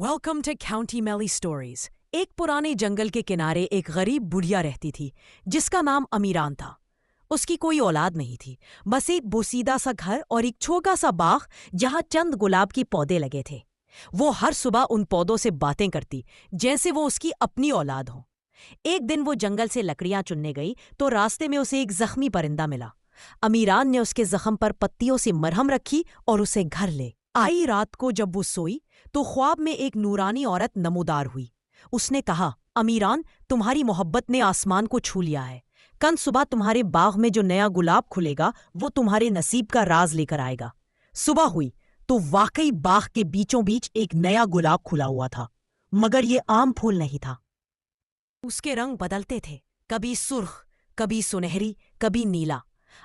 Welcome to county मेली stories. एक पुराने जंगल के किनारे एक गरीब बुढ़िया रहती थी जिसका नाम अमीरान था। उसकी कोई औलाद नहीं थी, बस एक बोसीदा सा घर और एक छोटा सा बाग जहाँ चंद गुलाब के पौधे लगे थे। वो हर सुबह उन पौधों से बातें करती जैसे वो उसकी अपनी औलाद हो। एक दिन वो जंगल से लकड़ियां चुनने गई तो रास्ते में उसे एक जख्मी परिंदा मिला। अमीरान ने उसके जख्म पर पत्तियों से मरहम रखी और उसे घर ले आई। रात को जब वो सोई तो ख्वाब में एक नूरानी औरत नमूदार हुई। उसने कहा, अमीरान, तुम्हारी मोहब्बत ने आसमान को छू लिया है। कल सुबह तुम्हारे बाग में जो नया गुलाब खुलेगा वो तुम्हारे नसीब का राज लेकर आएगा। सुबह हुई तो वाकई बाग के बीचों बीच एक नया गुलाब खुला हुआ था, मगर ये आम फूल नहीं था। उसके रंग बदलते थे, कभी सुर्ख, कभी सुनहरी, कभी नीला।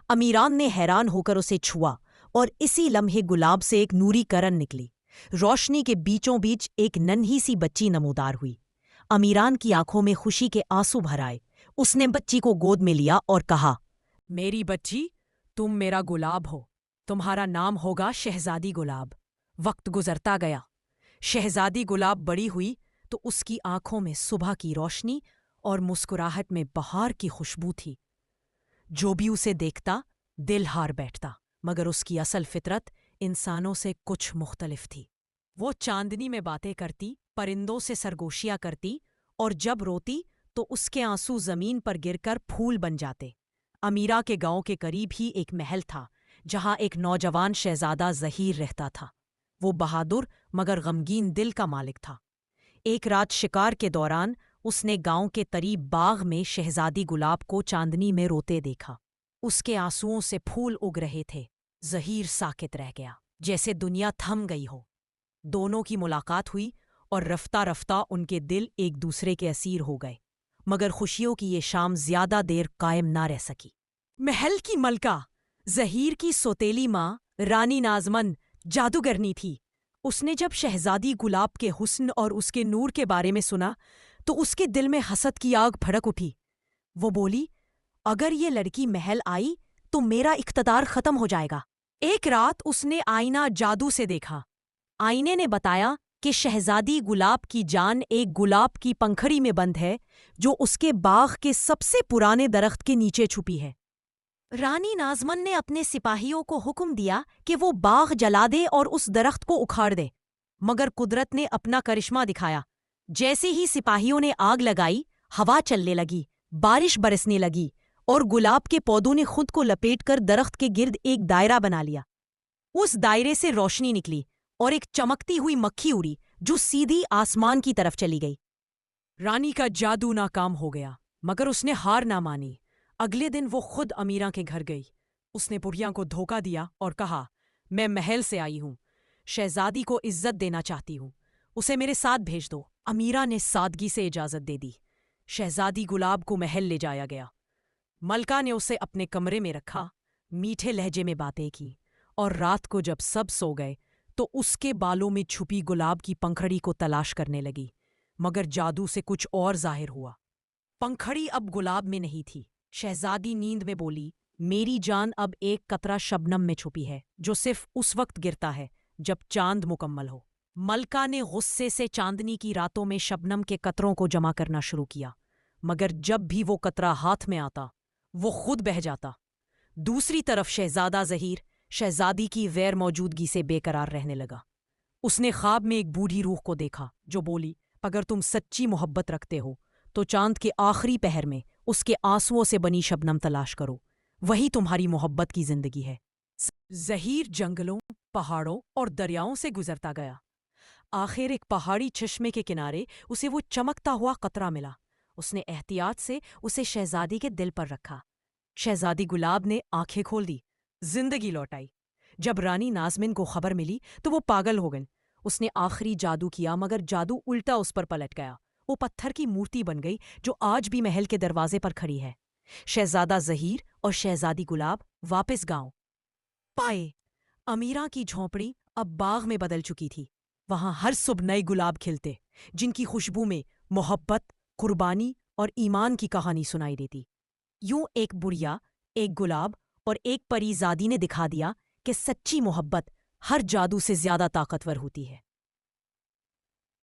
अमीरान ने हैरान होकर उसे छुआ और इसी लम्हे गुलाब से एक नूरी करन निकली। रोशनी के बीचों बीच एक नन्ही सी बच्ची नमूदार हुई। अमीरान की आंखों में खुशी के आंसू भर आए। उसने बच्ची को गोद में लिया और कहा, मेरी बच्ची, तुम मेरा गुलाब हो। तुम्हारा नाम होगा शहजादी गुलाब। वक्त गुजरता गया। शहजादी गुलाब बड़ी हुई तो उसकी आंखों में सुबह की रोशनी और मुस्कुराहट में बहार की खुशबू थी। जो भी उसे देखता दिल हार बैठता, मगर उसकी असल फितरत इंसानों से कुछ मुख्तलिफ थी। वो चांदनी में बातें करती, परिंदों से सरगोशियां करती और जब रोती तो उसके आंसू जमीन पर गिरकर फूल बन जाते। अमीरा के गांव के करीब ही एक महल था जहां एक नौजवान शहजादा ज़हीर रहता था। वो बहादुर मगर गमगीन दिल का मालिक था। एक रात शिकार के दौरान उसने गांव के करीब बाग में शहजादी गुलाब को चांदनी में रोते देखा। उसके आंसुओं से फूल उग रहे थे। ज़हीर साकित रह गया, जैसे दुनिया थम गई हो। दोनों की मुलाकात हुई और रफ्ता रफ्ता उनके दिल एक दूसरे के असीर हो गए, मगर खुशियों की ये शाम ज्यादा देर कायम ना रह सकी। महल की मलका, ज़हीर की सोतेली माँ रानी नाज़मन, जादूगरनी थी। उसने जब शहजादी गुलाब के हुस्न और उसके नूर के बारे में सुना तो उसके दिल में हसद की आग भड़क उठी। वो बोली, अगर ये लड़की महल आई तो मेरा इख्तदार खत्म हो जाएगा। एक रात उसने आईना जादू से देखा। आईने ने बताया कि शहजादी गुलाब की जान एक गुलाब की पंखड़ी में बंद है जो उसके बाग के सबसे पुराने दरख्त के नीचे छुपी है। रानी नाज़मन ने अपने सिपाहियों को हुक्म दिया कि वो बाग जला दे और उस दरख्त को उखाड़ दे, मगर कुदरत ने अपना करिश्मा दिखाया। जैसे ही सिपाहियों ने आग लगाई, हवा चलने लगी, बारिश बरसने लगी और गुलाब के पौधों ने खुद को लपेटकर दरख्त के गिर्द एक दायरा बना लिया। उस दायरे से रोशनी निकली और एक चमकती हुई मक्खी उड़ी जो सीधी आसमान की तरफ चली गई। रानी का जादू नाकाम हो गया, मगर उसने हार ना मानी। अगले दिन वो खुद अमीरा के घर गई। उसने बुढ़िया को धोखा दिया और कहा, मैं महल से आई हूँ, शहजादी को इज्जत देना चाहती हूँ, उसे मेरे साथ भेज दो। अमीरा ने सादगी से इजाजत दे दी। शहजादी गुलाब को महल ले जाया गया। मलका ने उसे अपने कमरे में रखा, मीठे लहजे में बातें की और रात को जब सब सो गए तो उसके बालों में छुपी गुलाब की पंखड़ी को तलाश करने लगी, मगर जादू से कुछ और जाहिर हुआ। पंखड़ी अब गुलाब में नहीं थी। शहजादी नींद में बोली, मेरी जान अब एक कतरा शबनम में छुपी है जो सिर्फ उस वक्त गिरता है जब चांद मुकम्मल हो। मलका ने गुस्से से चांदनी की रातों में शबनम के कतरों को जमा करना शुरू किया, मगर जब भी वो कतरा हाथ में आता वो खुद बह जाता। दूसरी तरफ शहजादा ज़हीर शहजादी की गैर मौजूदगी से बेकरार रहने लगा। उसने ख्वाब में एक बूढ़ी रूह को देखा जो बोली, अगर तुम सच्ची मोहब्बत रखते हो तो चांद के आखिरी पहर में उसके आंसुओं से बनी शबनम तलाश करो, वही तुम्हारी मोहब्बत की जिंदगी है। ज़हीर जंगलों, पहाड़ों और दरियाओं से गुजरता गया। आखिर एक पहाड़ी चश्मे के किनारे उसे वो चमकता हुआ कतरा मिला। उसने एहतियात से उसे शहजादी के दिल पर रखा। शहजादी गुलाब ने आंखें खोल दी, जिंदगी लौट आई। जब रानी नाज़मिन को खबर मिली तो वो पागल हो गई। उसने आखिरी जादू किया, मगर जादू उल्टा उस पर पलट गया। वो पत्थर की मूर्ति बन गई जो आज भी महल के दरवाजे पर खड़ी है। शहजादा ज़हीर और शहजादी गुलाब वापस गांव पाए। अमीरा की झोंपड़ी अब बाग में बदल चुकी थी। वहां हर सुबह नए गुलाब खिलते जिनकी खुशबू में मोहब्बत, कुर्बानी और ईमान की कहानी सुनाई देती। यूं एक बुढ़िया, एक गुलाब और एक परीज़ादी ने दिखा दिया कि सच्ची मोहब्बत हर जादू से ज्यादा ताकतवर होती है।